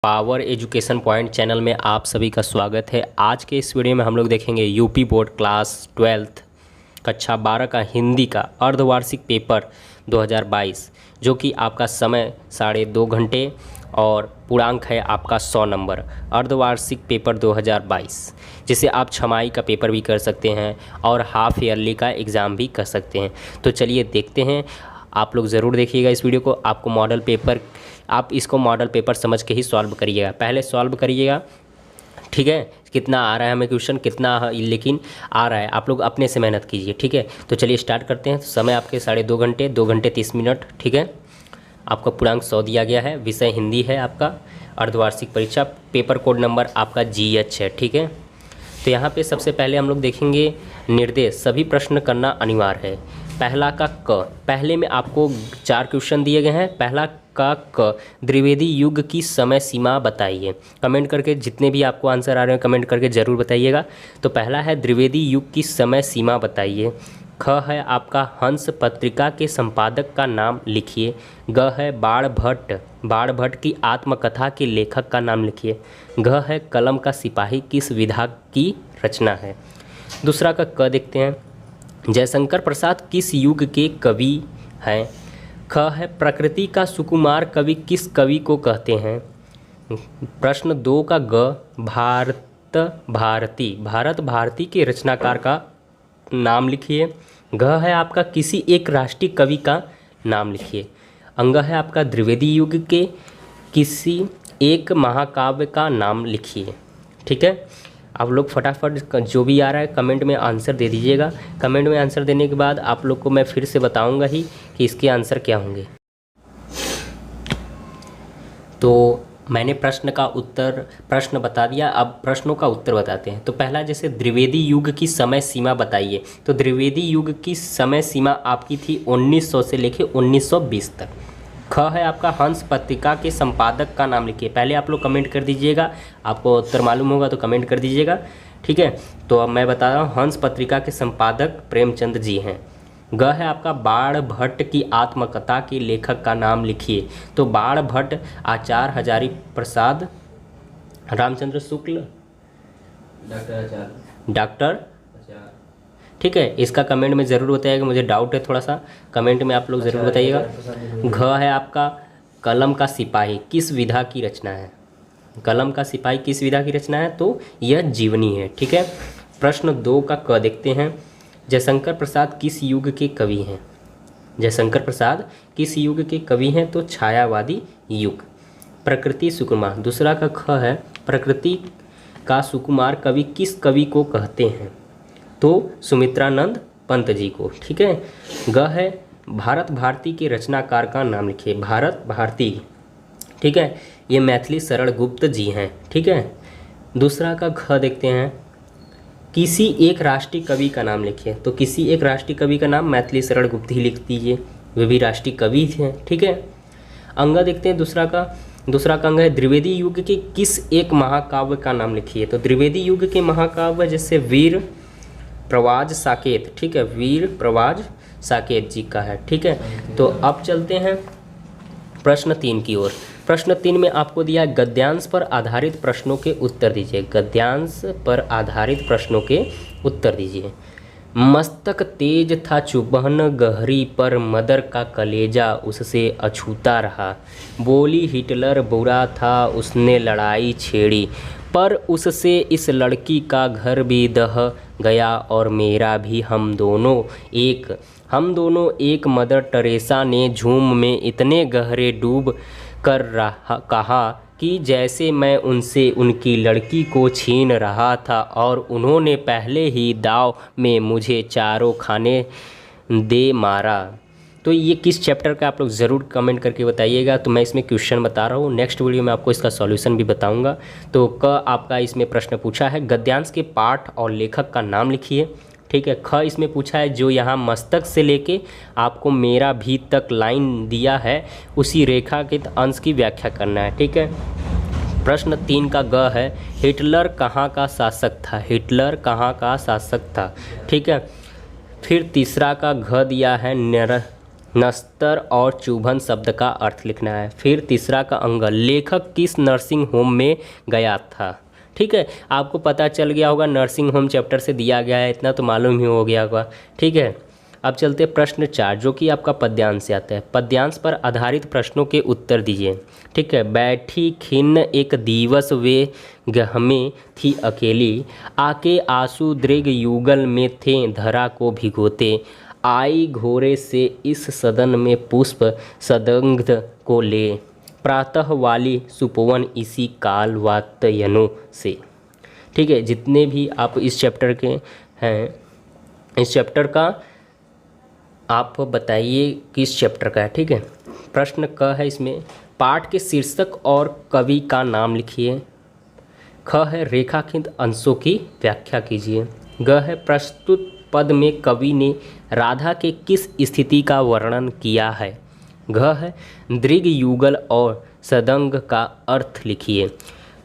Power education point channel में आप सभी का स्वागत है। आज के इस वीडियो में हम लोग देखेंगे यूपी बोर्ड क्लास 12 कक्षा 12 का हिंदी का अर्धवार्षिक पेपर 2022, जो कि आपका समय 2.5 घंटे और पूर्णांक है आपका 100 नंबर। अर्धवार्षिक पेपर 2022, जिसे आप छमाही का पेपर भी कर सकते हैं और हाफ ईयरली का एग्ज़ाम भी कर सकते हैं। तो चलिए देखते हैं, आप लोग ज़रूर देखिएगा इस वीडियो को। आपको मॉडल पेपर, आप इसको मॉडल पेपर समझ के ही सॉल्व करिएगा, पहले सॉल्व करिएगा, ठीक है। कितना आ रहा है हमें क्वेश्चन, कितना लेकिन आ रहा है, आप लोग अपने से मेहनत कीजिए, ठीक है। तो चलिए स्टार्ट करते हैं। तो समय आपके 2.5 घंटे, 2 घंटे 30 मिनट, ठीक है। आपका पूर्णांक 100 दिया गया है। विषय हिंदी है आपका। अर्धवार्षिक परीक्षा, पेपर कोड नंबर आपका GH है, ठीक है। तो यहाँ पे सबसे पहले हम लोग देखेंगे निर्देश। सभी प्रश्न करना अनिवार्य है। पहला का क, पहले में आपको 4 क्वेश्चन दिए गए हैं। पहला का क, द्विवेदी युग की समय सीमा बताइए। कमेंट करके जितने भी आपको आंसर आ रहे हैं कमेंट करके ज़रूर बताइएगा। तो पहला है द्विवेदी युग की समय सीमा बताइए। ख है आपका हंस पत्रिका के संपादक का नाम लिखिए। ग है बाण भट्ट की आत्मकथा के लेखक का नाम लिखिए। घ है कलम का सिपाही किस विधा की रचना है। दूसरा का क देखते हैं, जयशंकर प्रसाद किस युग के कवि हैं। ख है प्रकृति का सुकुमार कवि किस कवि को कहते हैं। प्रश्न 2 का ग, भारत भारती के रचनाकार का नाम लिखिए। घ है आपका किसी एक राष्ट्रीय कवि का नाम लिखिए। अंग है आपका द्विवेदी युग के किसी एक महाकाव्य का नाम लिखिए, ठीक है। आप लोग फटाफट जो भी आ रहा है कमेंट में आंसर दे दीजिएगा। कमेंट में आंसर देने के बाद आप लोग को मैं फिर से बताऊंगा ही कि इसके आंसर क्या होंगे। तो मैंने प्रश्न बता दिया, अब प्रश्नों का उत्तर बताते हैं। तो पहला जैसे द्विवेदी युग की समय सीमा बताइए, तो द्विवेदी युग की समय सीमा आपकी थी 1900 से लेके 1920 तक। ख है आपका हंस पत्रिका के संपादक का नाम लिखिए। पहले आप लोग कमेंट कर दीजिएगा, आपको उत्तर मालूम होगा तो कमेंट कर दीजिएगा, ठीक है। तो अब मैं बता रहा हूँ, हंस पत्रिका के संपादक प्रेमचंद जी हैं। ग है आपका बाण भट्ट की आत्मकथा के लेखक का नाम लिखिए। तो बाण भट्ट आचार्य हजारी प्रसाद रामचंद्र शुक्ल, डॉक्टर, ठीक है। इसका कमेंट में ज़रूर बताइएगा, मुझे डाउट है थोड़ा सा, कमेंट में आप लोग ज़रूर बताइएगा। घ है आपका कलम का सिपाही किस विधा की रचना है। कलम का सिपाही किस विधा की रचना है, तो यह जीवनी है, ठीक है। प्रश्न 2 का क देखते हैं, जयशंकर प्रसाद किस युग के कवि हैं। जयशंकर प्रसाद किस युग के कवि हैं, तो छायावादी युग। प्रकृति सुकुमार, दूसरा का ख है प्रकृति का सुकुमार कवि किस कवि को कहते हैं, तो सुमित्रानंद पंत जी को, ठीक है। ग है भारत भारती के रचनाकार का नाम लिखिए। भारत भारती, ठीक है, ये मैथिली शरण गुप्त जी हैं, ठीक है। दूसरा का घ देखते हैं, किसी एक राष्ट्रीय कवि का नाम लिखिए। तो किसी एक राष्ट्रीय कवि का नाम मैथिली शरण गुप्त ही लिख दीजिए, वे भी राष्ट्रीय कवि थे, ठीक है। अंग देखते हैं, दूसरा का अंग है द्विवेदी युग के किस एक महाकाव्य का नाम लिखिए। तो द्विवेदी युग के महाकाव्य जैसे वीर प्रवाज साकेत, ठीक है, वीर प्रवाज साकेत जी का है, ठीक है। तो अब चलते हैं प्रश्न 3 की ओर। प्रश्न 3 में आपको दिया गद्यांश पर आधारित प्रश्नों के उत्तर दीजिए। गद्यांश पर आधारित प्रश्नों के उत्तर दीजिए। मस्तक तेज था चुभन गहरी पर मदर का कलेजा उससे अछूता रहा। बोली हिटलर बुरा था उसने लड़ाई छेड़ी पर उससे इस लड़की का घर भी दह गया और मेरा भी। हम दोनों एक मदर टेरेसा ने झूम में इतने गहरे डूब कर कहा कि जैसे मैं उनसे उनकी लड़की को छीन रहा था और उन्होंने पहले ही दाव में मुझे चारों खाने दे मारा। तो ये किस चैप्टर का आप लोग ज़रूर कमेंट करके बताइएगा। तो मैं इसमें क्वेश्चन बता रहा हूँ, नेक्स्ट वीडियो में आपको इसका सॉल्यूशन भी बताऊंगा। तो क आपका इसमें प्रश्न पूछा है गद्यांश के पाठ और लेखक का नाम लिखिए, ठीक है। ख इसमें पूछा है जो यहाँ मस्तक से लेके आपको मेरा भी तक लाइन दिया है उसी रेखांकित अंश की व्याख्या करना है, ठीक है। प्रश्न 3 का ग है हिटलर कहाँ का शासक था। हिटलर कहाँ का शासक था, ठीक है। फिर तीसरा का घ दिया है नस्तर और चुभन शब्द का अर्थ लिखना है। फिर तीसरा का अंग, लेखक किस नर्सिंग होम में गया था। ठीक है, आपको पता चल गया होगा, नर्सिंग होम चैप्टर से दिया गया है, इतना तो मालूम ही हो गया होगा। ठीक है, अब चलते प्रश्न 4 जो कि आपका पद्यांश से आता है। पद्यांश पर आधारित प्रश्नों के उत्तर दीजिए। ठीक है, बैठी खिन्न एक दिवस वे गहमे थी अकेली, आके आंसू दृग युगल में थे धरा को भिगोते, आई घोरे से इस सदन में पुष्प सदंग्ध को ले, प्रातः वाली सुपवन इसी काल वातयनों से। ठीक है, जितने भी आप इस चैप्टर के हैं, इस चैप्टर का आप बताइए किस चैप्टर का है। ठीक है, प्रश्न क है इसमें, पाठ के शीर्षक और कवि का नाम लिखिए। ख है रेखांकित अंशों की व्याख्या कीजिए। ग है प्रस्तुत पद में कवि ने राधा के किस स्थिति का वर्णन किया है। घ है दृग युगल और सदंग का अर्थ लिखिए।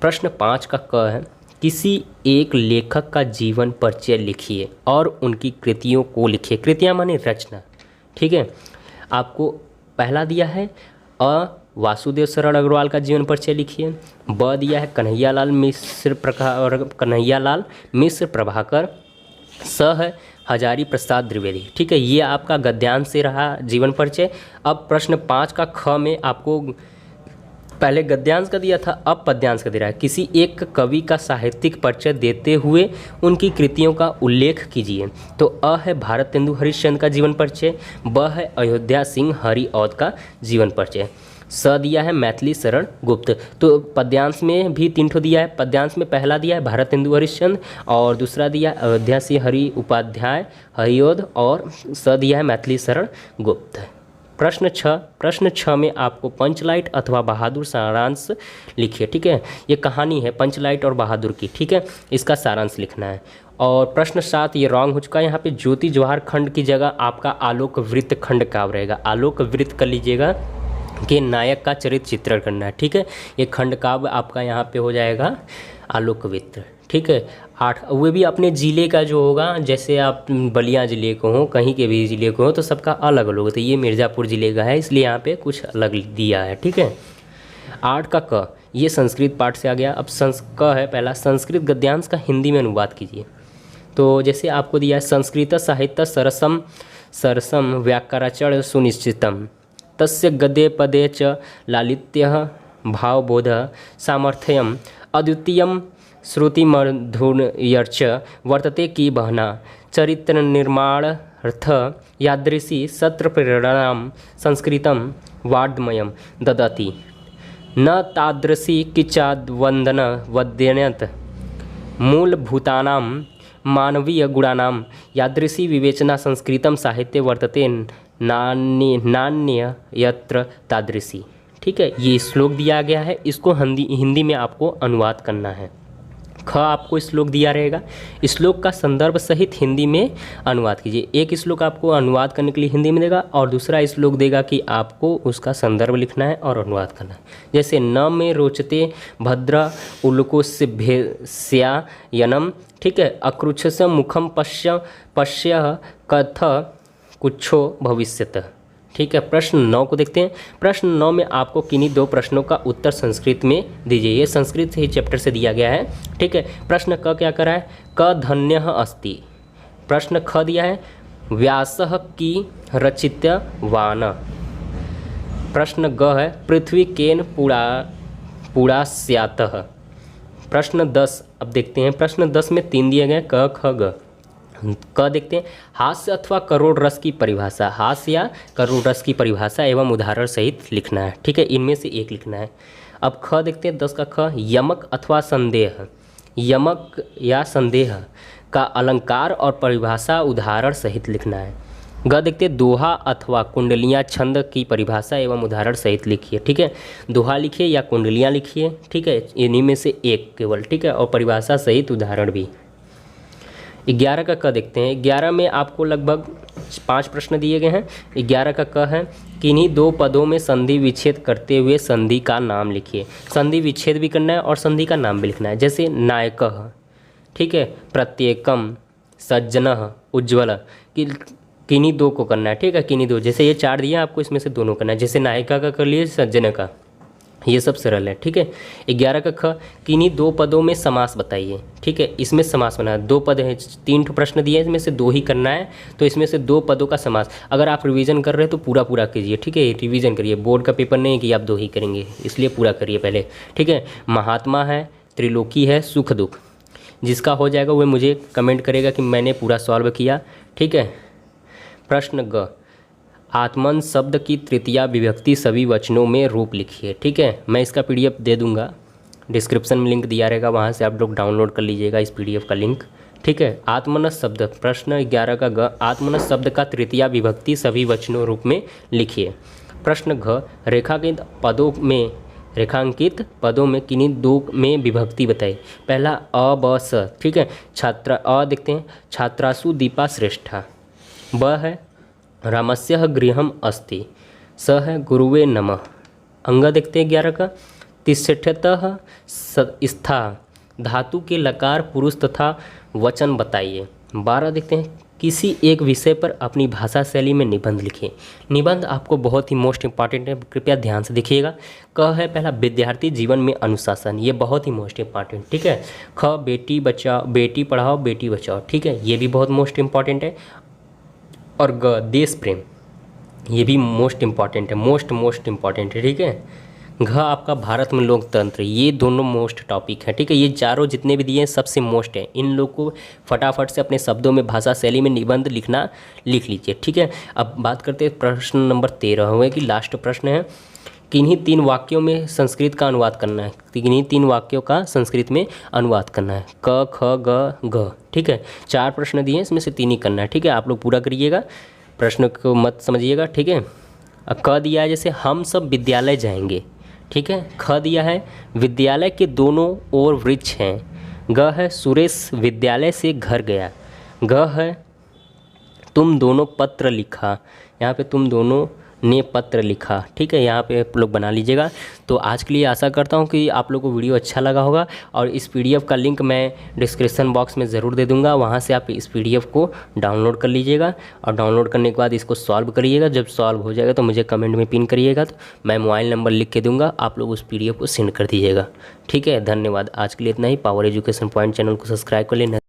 प्रश्न 5 का क है, किसी एक लेखक का जीवन परिचय लिखिए और उनकी कृतियों को लिखिए। कृतियाँ माने रचना। ठीक है, आपको पहला दिया है वासुदेव शरण अग्रवाल का जीवन परिचय लिखिए। ब दिया है कन्हैयालाल मिश्र प्रभाकर। स है हजारी प्रसाद द्विवेदी। ठीक है, ये आपका गद्यांश से रहा जीवन परिचय। अब प्रश्न 5 का ख में आपको पहले गद्यांश का दिया था, अब पद्यांश का दे रहा है। किसी एक कवि का साहित्यिक परिचय देते हुए उनकी कृतियों का उल्लेख कीजिए। तो अ है भारतेंदु हरिश्चंद्र का जीवन परिचय। ब है अयोध्या सिंह हरिऔध का जीवन परिचय। स दिया है मैथिली शरण गुप्त। तो पद्यांश में भी 3 ठो दिया है। पद्यांश में पहला दिया है भारतेंदु हरिश्चंद्र और दूसरा दिया है अयोध्या सिंह हरि उपाध्याय हरिऔध और स दिया है मैथिली शरण गुप्त। प्रश्न 6 में आपको पंचलाइट अथवा बहादुर सारांश लिखिए। ठीक है, ये कहानी है पंचलाइट और बहादुर की। ठीक है, इसका सारांश लिखना है। और प्रश्न 7 ये रॉन्ग हो चुका है, यहाँ पे ज्योति जवाहर खंड की जगह आपका आलोक वृत्त खंड काव्य रहेगा। आलोक वृत्त कर लीजिएगा कि नायक का चरित्र चित्रण करना है। ठीक है, ये खंड काव्य आपका यहाँ पे हो जाएगा आलोक वृत्त। ठीक है, 8 वो भी अपने ज़िले का जो होगा, जैसे आप बलिया ज़िले को हो, कहीं के भी ज़िले को हो, तो सबका अलग अलग होता है। ये मिर्ज़ापुर ज़िले का है, इसलिए यहाँ पे कुछ अलग दिया है। ठीक है, 8 का क ये संस्कृत पाठ से आ गया। अब क है पहला, संस्कृत गद्यांश का हिंदी में अनुवाद कीजिए। तो जैसे आपको दिया है, संस्कृत साहित्य सरसम व्याकराचर सुनिश्चितम, तस्य गद्ये पदे च लालित्यः भावबोधः सामर्थ्यम अद्वितीयं श्रुतिमधुर्यश्च वर्तते की बहना, चरित्र निर्माणार्थ यादृशी सत्र प्रेरणां संस्कृतं वाड्मयं ददति, न तादृशी किंचाद्वन्दन वद्यन्यत मूलभूतानां मानवीय गुणानां यादृशी विवेचना संस्कृतं साहित्य वर्तते नान्य यत्र तादृशी। ठीक है, ये श्लोक दिया गया है, इसको हिंदी में आपको अनुवाद करना है। ख आपको श्लोक दिया रहेगा, श्लोक का संदर्भ सहित हिंदी में अनुवाद कीजिए। एक श्लोक आपको अनुवाद करने के लिए हिंदी में देगा और दूसरा श्लोक देगा कि आपको उसका संदर्भ लिखना है और अनुवाद करना है। जैसे न में रोचते भद्र उल्कुस्भ्यस्यायनम। ठीक है, अकृच्छस मुखम पश्य कथ कुच्छो भविष्यत। ठीक है, प्रश्न 9 को देखते हैं। प्रश्न 9 में आपको किन्हीं 2 प्रश्नों का उत्तर संस्कृत में दीजिए। ये संस्कृत से ही चैप्टर से दिया गया है। ठीक है, प्रश्न क क्या करा है, क धन्यः अस्ति। प्रश्न ख दिया है, व्यासः की रचितवान्। प्रश्न ग है, पृथ्वी केन पूरा स्यातः। प्रश्न 10 अब देखते हैं। प्रश्न 10 में 3 दिए गए, क ख ग। क देखते हैं, हास्य अथवा करोड़ रस की परिभाषा। हास्य या करोड़ रस की परिभाषा एवं उदाहरण सहित लिखना है। ठीक है, इनमें से एक लिखना है। अब ख देखते हैं 10 का ख, यमक अथवा संदेह। यमक या संदेह का अलंकार और परिभाषा उदाहरण सहित लिखना है। ग देखते हैं, दोहा अथवा कुंडलियाँ छंद की परिभाषा एवं उदाहरण सहित लिखिए। ठीक है, दोहा लिखिए या कुंडलियाँ लिखिए। ठीक है, इन्हीं में से एक केवल। ठीक है, और परिभाषा सहित उदाहरण भी। 11 का क देखते हैं। 11 में आपको लगभग 5 प्रश्न दिए गए हैं। 11 का क है, किन्हीं 2 पदों में संधि विच्छेद करते हुए संधि का नाम लिखिए। संधि विच्छेद भी करना है और संधि का नाम भी लिखना है। जैसे नायकः। ठीक है, प्रत्येकम, सज्जनः, उज्ज्वल। कि किन्हीं दो को करना है, ठीक है, किन्हीं दो, जैसे ये 4 दिया आपको, इसमें से दोनों करना है, जैसे नायिका का कर लिए, सज्जन का, ये सब सरल है, ठीक है। 11 का ख, किन्हीं दो पदों में समास बताइए, ठीक है, इसमें समास बना है, 2 पद हैं, 3 प्रश्न दिए हैं, इसमें से 2 ही करना है, तो इसमें से 2 पदों का समास। अगर आप रिवीजन कर रहे हैं तो पूरा पूरा कीजिए, ठीक है, रिवीजन करिए, बोर्ड का पेपर नहीं है कि आप 2 ही करेंगे, इसलिए पूरा करिए पहले, ठीक है। महात्मा है, त्रिलोकी है, सुख दुख, जिसका हो जाएगा वह मुझे कमेंट करेगा कि मैंने पूरा सॉल्व किया, ठीक है। प्रश्न ग, आत्मन शब्द की तृतीया विभक्ति सभी वचनों में रूप लिखिए, ठीक है। मैं इसका पीडीएफ दे दूंगा, डिस्क्रिप्शन में लिंक दिया रहेगा, वहाँ से आप लोग डाउनलोड कर लीजिएगा इस पीडीएफ का लिंक, ठीक है। आत्मनस शब्द, प्रश्न 11 का ग, आत्मनस शब्द का तृतीया विभक्ति सभी वचनों रूप में लिखिए। प्रश्न घ, रेखांकित पदों में किन्हीं दो में विभक्ति बताइए। पहला अ ब स, ठीक है, छात्रा, अ देखते हैं, छात्रासु दीपा श्रेष्ठा, ब है रामस्य गृहम अस्ति, स है गुरुवे नमः, अंग देखते हैं 11 का, तिष्ठतः स्था, धातु के लकार पुरुष तथा वचन बताइए। 12 देखते हैं, किसी एक विषय पर अपनी भाषा शैली में निबंध लिखें। निबंध आपको बहुत ही मोस्ट इंपॉर्टेंट है, कृपया ध्यान से देखिएगा। क है पहला विद्यार्थी जीवन में अनुशासन, ये बहुत ही मोस्ट इंपॉर्टेंट, ठीक है। ख बेटी बचाओ, बेटी पढ़ाओ बेटी बचाओ, ठीक है, ये भी बहुत मोस्ट इंपॉर्टेंट है। और ग देश प्रेम, ये भी मोस्ट इंपॉर्टेंट है, मोस्ट इंपॉर्टेंट है, ठीक है। घ आपका भारत में लोकतंत्र, ये दोनों मोस्ट टॉपिक है, ठीक है। ये चारों जितने भी दिए हैं सबसे मोस्ट है, इन लोग को फटाफट से अपने शब्दों में भाषा शैली में निबंध लिखना लिख लीजिए, ठीक है। अब बात करते हैं प्रश्न नंबर 13 हुए कि लास्ट प्रश्न है, किन्हीं 3 वाक्यों में संस्कृत का अनुवाद करना है, किन्हीं 3 वाक्यों का संस्कृत में अनुवाद करना है। क ख ग घ, ठीक है। 4 प्रश्न दिए हैं, इसमें से 3 ही करना है, ठीक है। आप लोग पूरा करिएगा, प्रश्न को मत समझिएगा, ठीक है। अब क दिया है जैसे हम सब विद्यालय जाएंगे, ठीक है। ख दिया है विद्यालय के दोनों ओर वृक्ष हैं। ग है सुरेश विद्यालय से घर गया। घ है तुम दोनों पत्र लिखा, यहाँ पे तुम दोनों ने पत्र लिखा, ठीक है, यहाँ पे आप लोग बना लीजिएगा। तो आज के लिए आशा करता हूँ कि आप लोगों को वीडियो अच्छा लगा होगा, और इस पीडीएफ का लिंक मैं डिस्क्रिप्शन बॉक्स में ज़रूर दे दूँगा, वहाँ से आप इस पीडीएफ को डाउनलोड कर लीजिएगा, और डाउनलोड करने के बाद इसको सॉल्व करिएगा। जब सॉल्व हो जाएगा तो मुझे कमेंट में पिन करिएगा, तो मैं मोबाइल नंबर लिख के दूँगा, आप लोग उस पीडीएफ को सेंड कर दीजिएगा, ठीक है। धन्यवाद, आज के लिए इतना ही। पावर एजुकेशन पॉइंट चैनल को सब्सक्राइब कर लेना।